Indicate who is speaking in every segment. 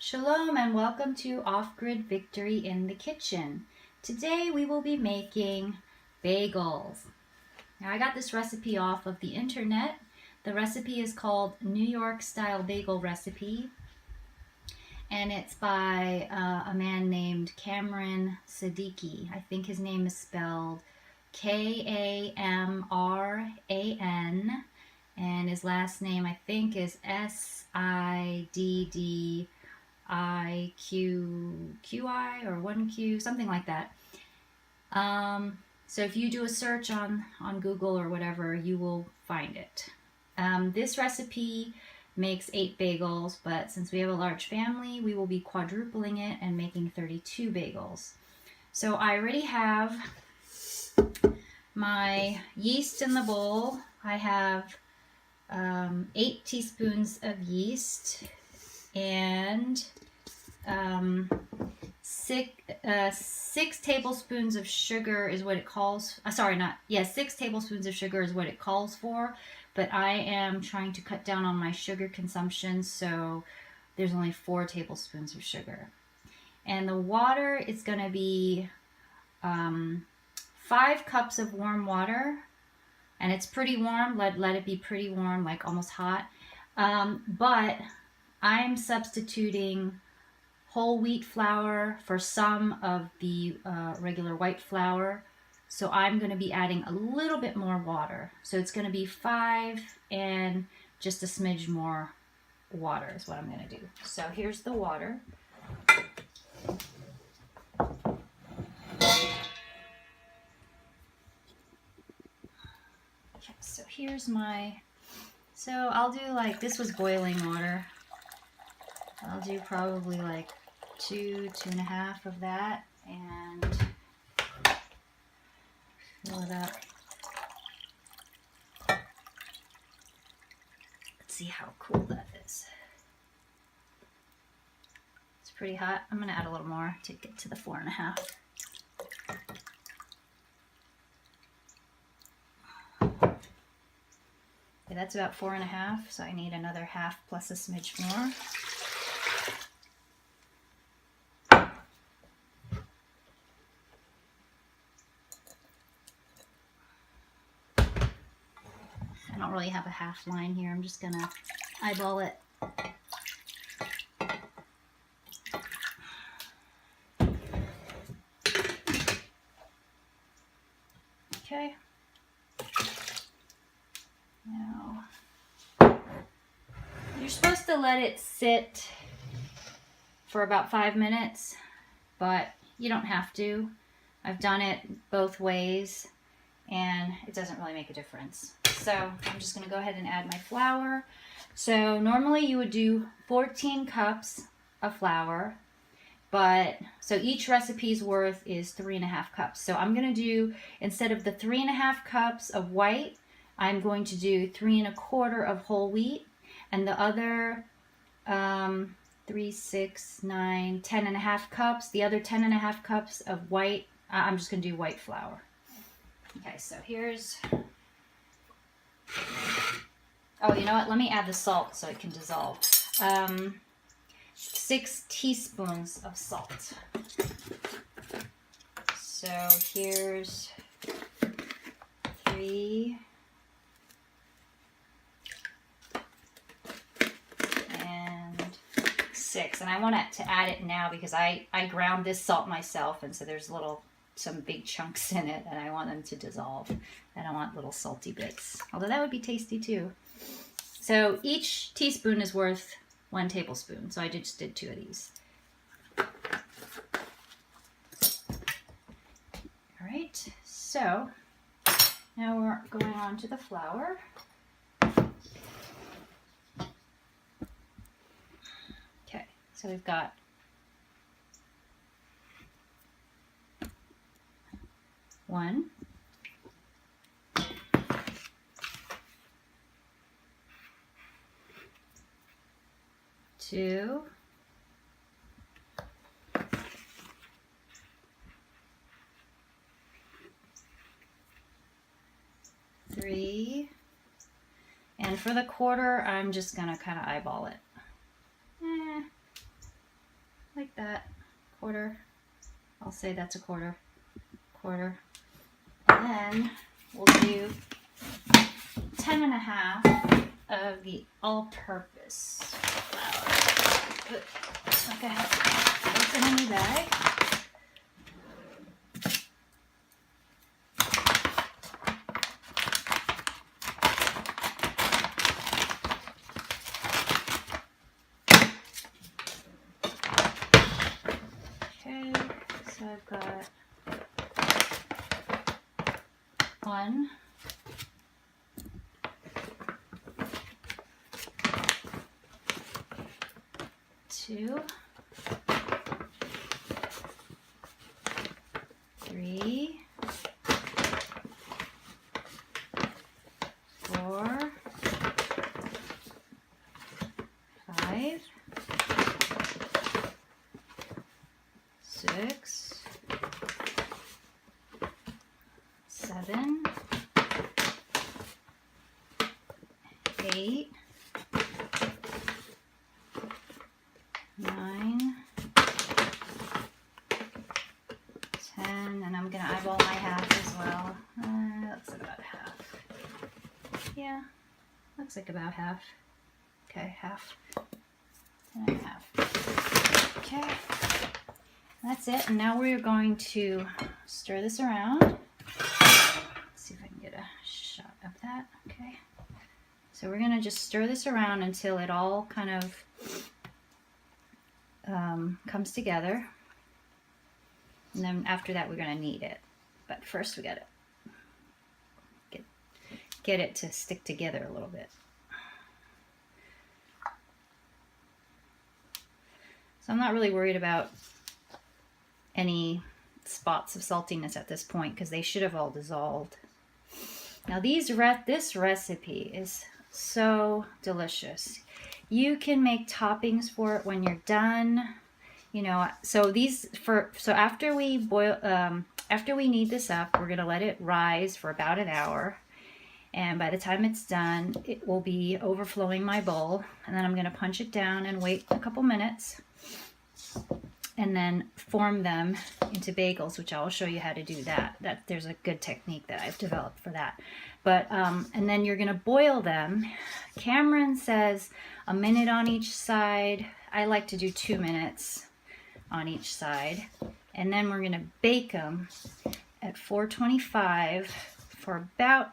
Speaker 1: Shalom and welcome to Off-Grid Victory in the Kitchen. Today we will be making bagels. Now I got this recipe off of the internet. The recipe is called New York Style Bagel Recipe, and it's by a man named Cameron Siddiqui. I think his name is spelled Kamran, and his last name I think is Siddiqui or 1Q, something like that. So if you do a search on Google or whatever, you will find it. This recipe makes 8 bagels, but since we have a large family, we will be quadrupling it and making 32 bagels. So I already have my yeast in the bowl. I have 8 teaspoons of yeast and 6 tablespoons of sugar is what it calls. 6 tablespoons of sugar is what it calls for. But I am trying to cut down on my sugar consumption, so there's only 4 tablespoons of sugar. And the water is going to be 5 cups of warm water, and it's pretty warm. Let it be pretty warm, like almost hot. But I'm substituting whole wheat flour for some of the regular white flour. So I'm going to be adding a little bit more water. So it's going to be 5 and just a smidge more water is what I'm going to do. So here's the water. Okay, so here's my, so I'll do like, this was boiling water. I'll do probably like 2.5 of that and fill it up. Let's see how cool that is. It's pretty hot. I'm going to add a little more to get to the 4.5. Okay, that's about 4.5, so I need another half plus a smidge more. I don't really have a half line here. I'm just gonna eyeball it. Okay. Now, you're supposed to let it sit for about 5 minutes, but you don't have to. I've done it both ways, and it doesn't really make a difference. So I'm just going to go ahead and add my flour. So normally you would do 14 cups of flour, but so each recipe's worth is 3.5 cups. So I'm going to do, instead of the 3.5 cups of white, I'm going to do 3.25 of whole wheat, and the other 3, 6, 9, 10.5 cups, the other 10.5 cups of white, I'm just going to do white flour. Okay, so here's, oh, you know what? Let me add the salt so it can dissolve. 6 teaspoons of salt. So here's 3 and 6. And I want to add it now because I ground this salt myself, and so there's some big chunks in it, and I want them to dissolve. I don't want little salty bits, although that would be tasty too. So each teaspoon is worth 1 tablespoon, so I just did 2 of these. All right, so now we're going on to the flour. Okay, so we've got 1, 2, 3, and for the quarter, I'm just gonna kind of eyeball it. that? Quarter? I'll say that's a quarter. Quarter. And then we'll do 10.5 of the all-purpose flour. Okay, open a new bag. Okay, so I've got 1, 2, 3, 4, 5, 6, 7, 8, 9, 10, and I'm gonna eyeball my half as well. Looks like about half. Yeah, looks like about half. Okay, half. 10.5. Okay, that's it. And now we're going to stir this around. Let's see if I can get a shot of that. Okay. So we're gonna just stir this around until it all kind of comes together. And then after that, we're gonna knead it. But first we gotta get it to stick together a little bit. So I'm not really worried about any spots of saltiness at this point because they should have all dissolved. Now this recipe is so delicious. You can make toppings for it when you're done. You know, so after we knead this up, we're gonna let it rise for about an hour. And by the time it's done, it will be overflowing my bowl. And then I'm gonna punch it down and wait a couple minutes. And then form them into bagels, which I'll show you how to do that. There's a good technique that I've developed for that. But and then you're gonna boil them. Cameron says a minute on each side. I like to do 2 minutes on each side. And then we're gonna bake them at 425 for about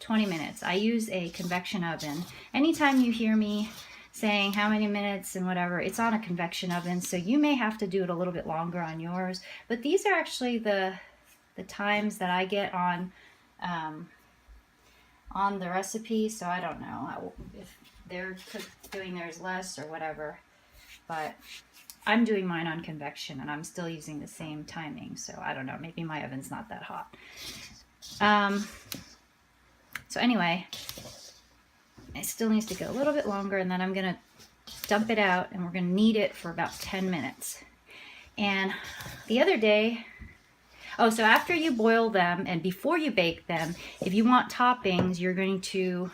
Speaker 1: 20 minutes. I use a convection oven. Anytime you hear me saying how many minutes and whatever, it's on a convection oven, so you may have to do it a little bit longer on yours. But these are actually the times that I get on the recipe, so I don't know if they're doing theirs less or whatever. But I'm doing mine on convection, and I'm still using the same timing, so I don't know. Maybe my oven's not that hot. So anyway, it still needs to go a little bit longer, and then I'm gonna dump it out and we're gonna knead it for about 10 minutes. And the other day, so after you boil them and before you bake them, if you want toppings, you're going to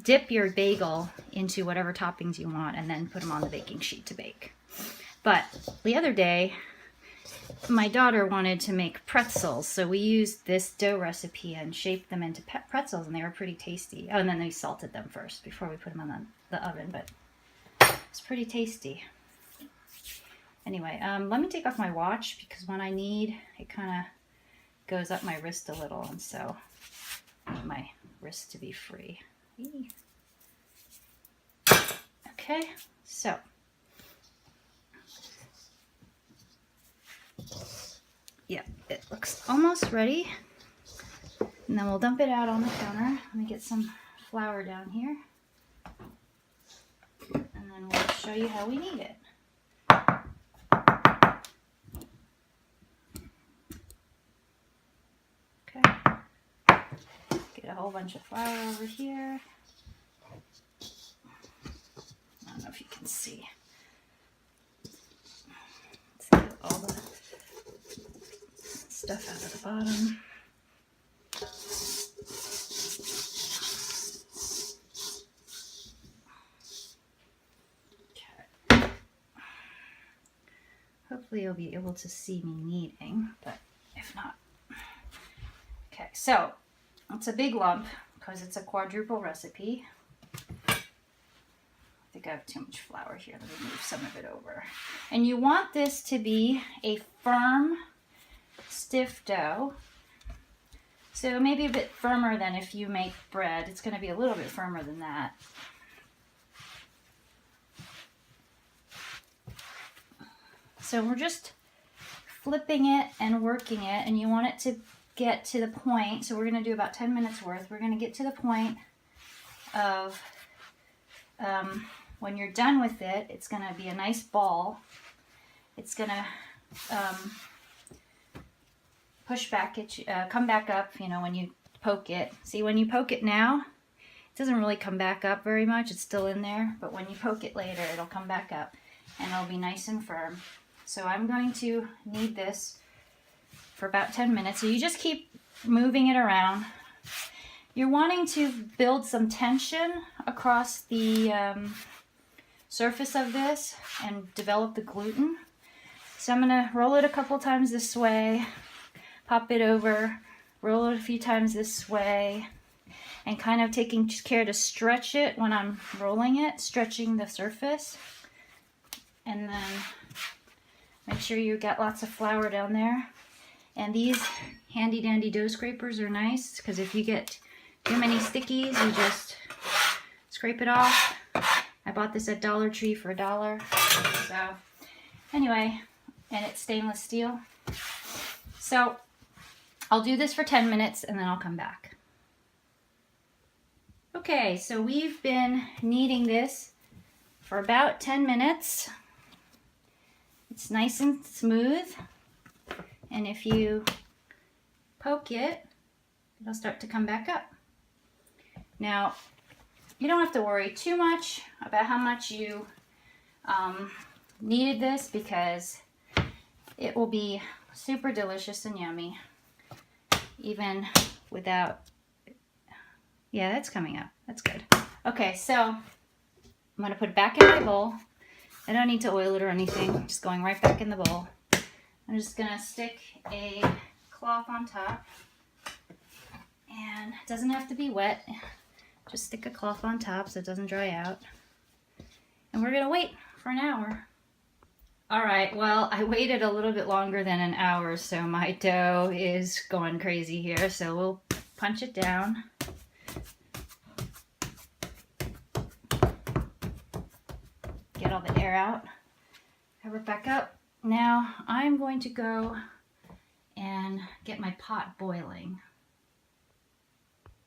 Speaker 1: dip your bagel into whatever toppings you want and then put them on the baking sheet to bake. But the other day, my daughter wanted to make pretzels, so we used this dough recipe and shaped them into pretzels, and they were pretty tasty. Oh, and then we salted them first before we put them on the oven, but it's pretty tasty. Anyway, let me take off my watch because when I knead, it kind of goes up my wrist a little, and so I want my wrist to be free. Okay, so yeah, it looks almost ready. And then we'll dump it out on the counter. Let me get some flour down here. And then we'll show you how we knead it. Okay. Get a whole bunch of flour over here. I don't know if you can see. Let's get all the stuff out of the bottom. Okay. Hopefully you'll be able to see me kneading, but if not. Okay, so it's a big lump because it's a quadruple recipe. I think I have too much flour here. Let me move some of it over. And you want this to be a firm, stiff dough. So maybe a bit firmer than if you make bread. It's going to be a little bit firmer than that. So we're just flipping it and working it, and you want it to get to the point. So we're going to do about 10 minutes worth. We're going to get to the point of when you're done with it, it's going to be a nice ball. It's going to push back, come back up, you know, when you poke it. See, when you poke it now, it doesn't really come back up very much. It's still in there, but when you poke it later, it'll come back up and it'll be nice and firm. So I'm going to knead this for about 10 minutes. So you just keep moving it around. You're wanting to build some tension across the surface of this and develop the gluten. So I'm going to roll it a couple times this way, pop it over, roll it a few times this way, and kind of taking care to stretch it when I'm rolling it, stretching the surface. And then make sure you got lots of flour down there. And these handy dandy dough scrapers are nice because if you get too many stickies, you just scrape it off. I bought this at Dollar Tree for $1. So anyway, and it's stainless steel. So I'll do this for 10 minutes and then I'll come back. Okay, so we've been kneading this for about 10 minutes. It's nice and smooth. And if you poke it, it'll start to come back up. Now, you don't have to worry too much about how much you kneaded this because it will be super delicious and yummy even without, yeah, that's coming up. That's good. Okay, so I'm going to put it back in my bowl. I don't need to oil it or anything. Just going right back in the bowl. I'm just going to stick a cloth on top. And it doesn't have to be wet. Just stick a cloth on top so it doesn't dry out. And we're going to wait for an hour. Alright, well, I waited a little bit longer than an hour, so my dough is going crazy here. So we'll punch it down. Get all the air out. Cover it back up. Now I'm going to go and get my pot boiling.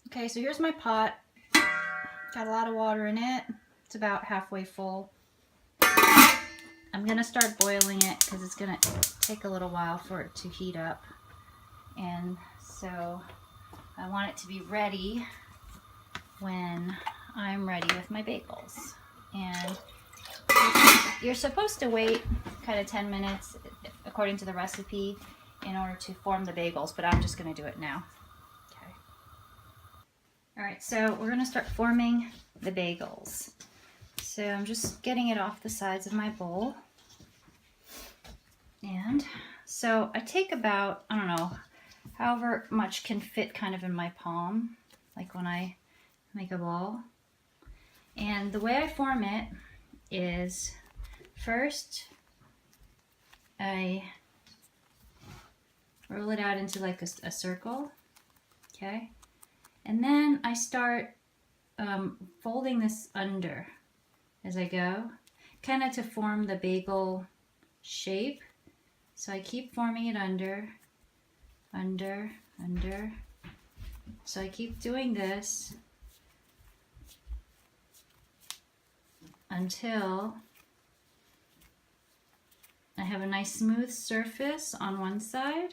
Speaker 1: Okay, so here's my pot. Got a lot of water in it. It's about halfway full. I'm going to start boiling it because it's going to take a little while for it to heat up. And so I want it to be ready when I'm ready with my bagels. And you're supposed to wait kind of 10 minutes according to the recipe in order to form the bagels, but I'm just going to do it now. Okay. All right, so we're going to start forming the bagels. So I'm just getting it off the sides of my bowl. And so I take about, I don't know, however much can fit kind of in my palm, like when I make a ball. And the way I form it is first I roll it out into like a circle, okay? And then I start folding this under as I go, kind of to form the bagel shape. So I keep forming it under. So I keep doing this until I have a nice smooth surface on one side.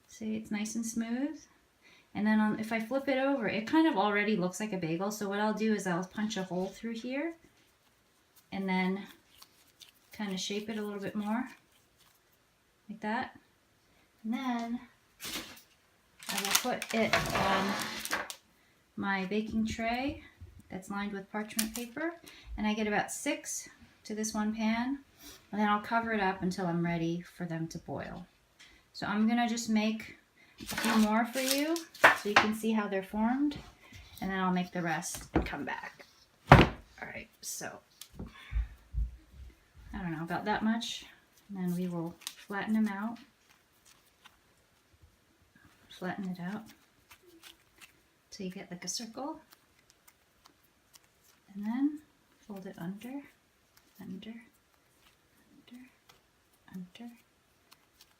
Speaker 1: See, it's nice and smooth. And then if I flip it over, it kind of already looks like a bagel. So what I'll do is I'll punch a hole through here and then kind of shape it a little bit more like that. And then I will put it on my baking tray that's lined with parchment paper. And I get about 6 to this one pan. And then I'll cover it up until I'm ready for them to boil. So I'm gonna just make a few more for you so you can see how they're formed, and then I'll make the rest and come back. All right, so I don't know, about that much, and then we will flatten them out. Flatten it out till you get like a circle, and then fold it under, under, under.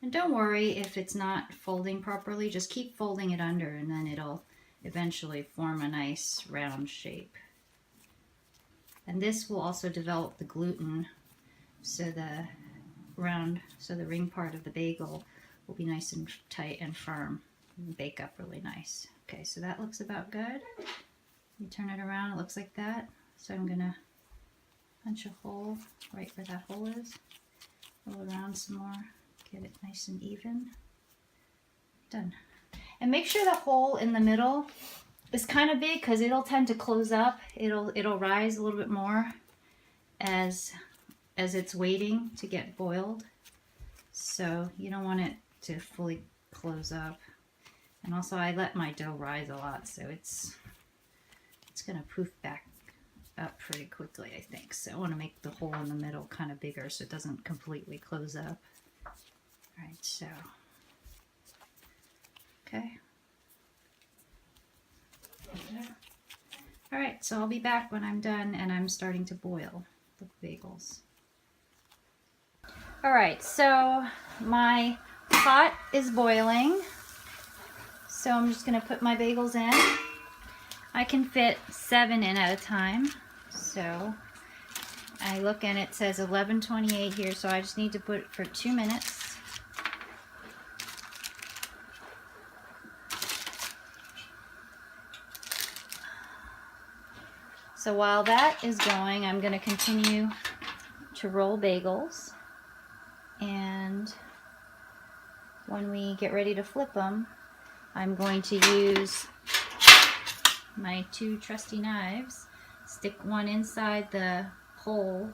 Speaker 1: And don't worry if it's not folding properly, just keep folding it under and then it'll eventually form a nice round shape. And this will also develop the gluten, so the ring part of the bagel will be nice and tight and firm and bake up really nice. Okay, so that looks about good. You turn it around, it looks like that. So I'm gonna punch a hole right where that hole is. Roll around some more, get it nice and even. Done. And make sure the hole in the middle is kind of big because it'll tend to close up. It'll rise a little bit more as it's waiting to get boiled. So you don't want it to fully close up. And also I let my dough rise a lot, so it's gonna poof back up pretty quickly, I think. So I want to make the hole in the middle kind of bigger so it doesn't completely close up. All right, so okay. All right, so I'll be back when I'm done and I'm starting to boil the bagels. All right, so my pot is boiling. So I'm just gonna put my bagels in. I can fit 7 in at a time. So I look and it says 11:28 here, so I just need to put it for 2 minutes. So while that is going, I'm going to continue to roll bagels. And when we get ready to flip them, I'm going to use my 2 trusty knives, stick one inside the hole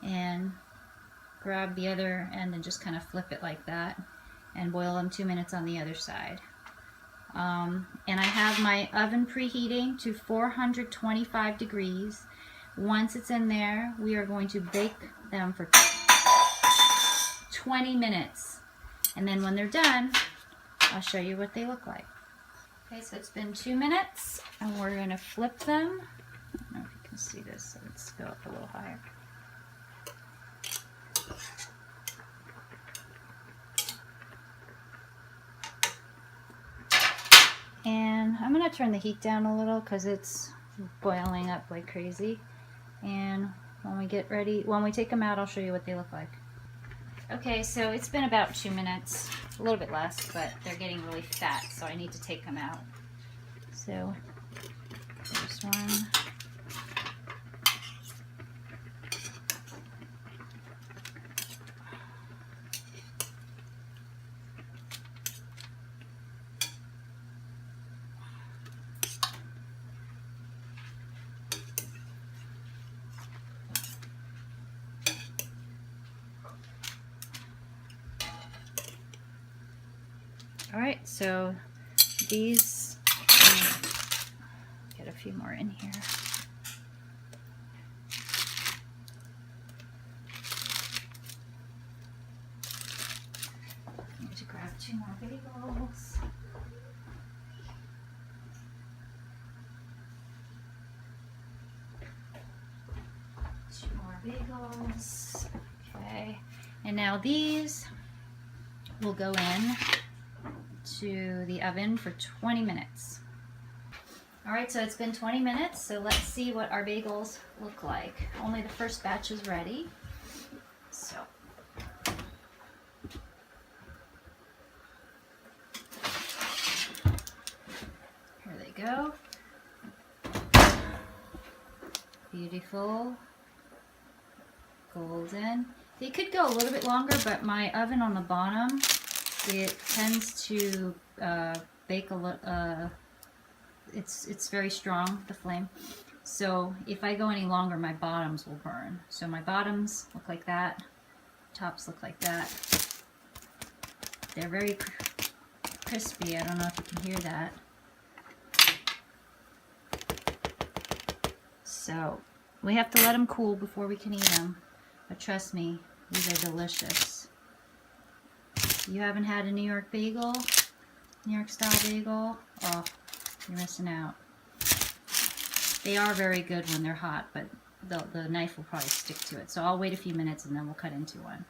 Speaker 1: and grab the other end and just kind of flip it like that and boil them 2 minutes on the other side. And I have my oven preheating to 425 degrees. Once it's in there, we are going to bake them for 20 minutes. And then when they're done, I'll show you what they look like. Okay, so it's been 2 minutes and we're going to flip them. I don't know if you can see this, so let's go up a little higher. And I'm going to turn the heat down a little because it's boiling up like crazy. And when we get ready, when we take them out, I'll show you what they look like. Okay, so it's been about 2 minutes, a little bit less, but they're getting really fat, so I need to take them out. So, there's one. Alright, so these, get a few more in here. I need to grab 2 more bagels. Bagels. Okay, and now these will go in to the oven for 20 minutes. Alright, so it's been 20 minutes, so let's see what our bagels look like. Only the first batch is ready. So here they go. Beautiful. Golden. They could go a little bit longer, but my oven on the bottom, it tends to bake a little. It's very strong, the flame. So if I go any longer, my bottoms will burn. So my bottoms look like that. tops look like that. They're very crispy. I don't know if you can hear that. So we have to let them cool before we can eat them. But trust me, these are delicious. You haven't had a New York bagel, New York style bagel? Oh, you're missing out. They are very good when they're hot, but the knife will probably stick to it. So I'll wait a few minutes and then we'll cut into one.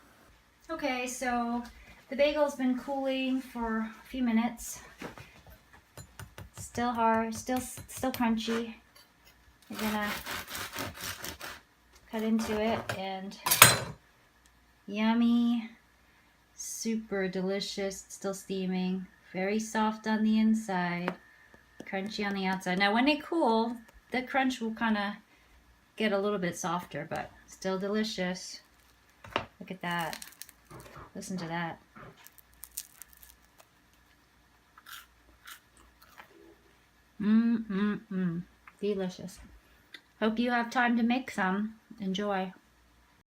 Speaker 1: Okay, so the bagel's been cooling for a few minutes. Still hard, still crunchy. We're gonna cut into it, and yummy, super delicious, still steaming, very soft on the inside, crunchy on the outside. Now when they cool, the crunch will kind of get a little bit softer, but still delicious. Look at that. Listen to that. Delicious. Hope you have time to make some. Enjoy.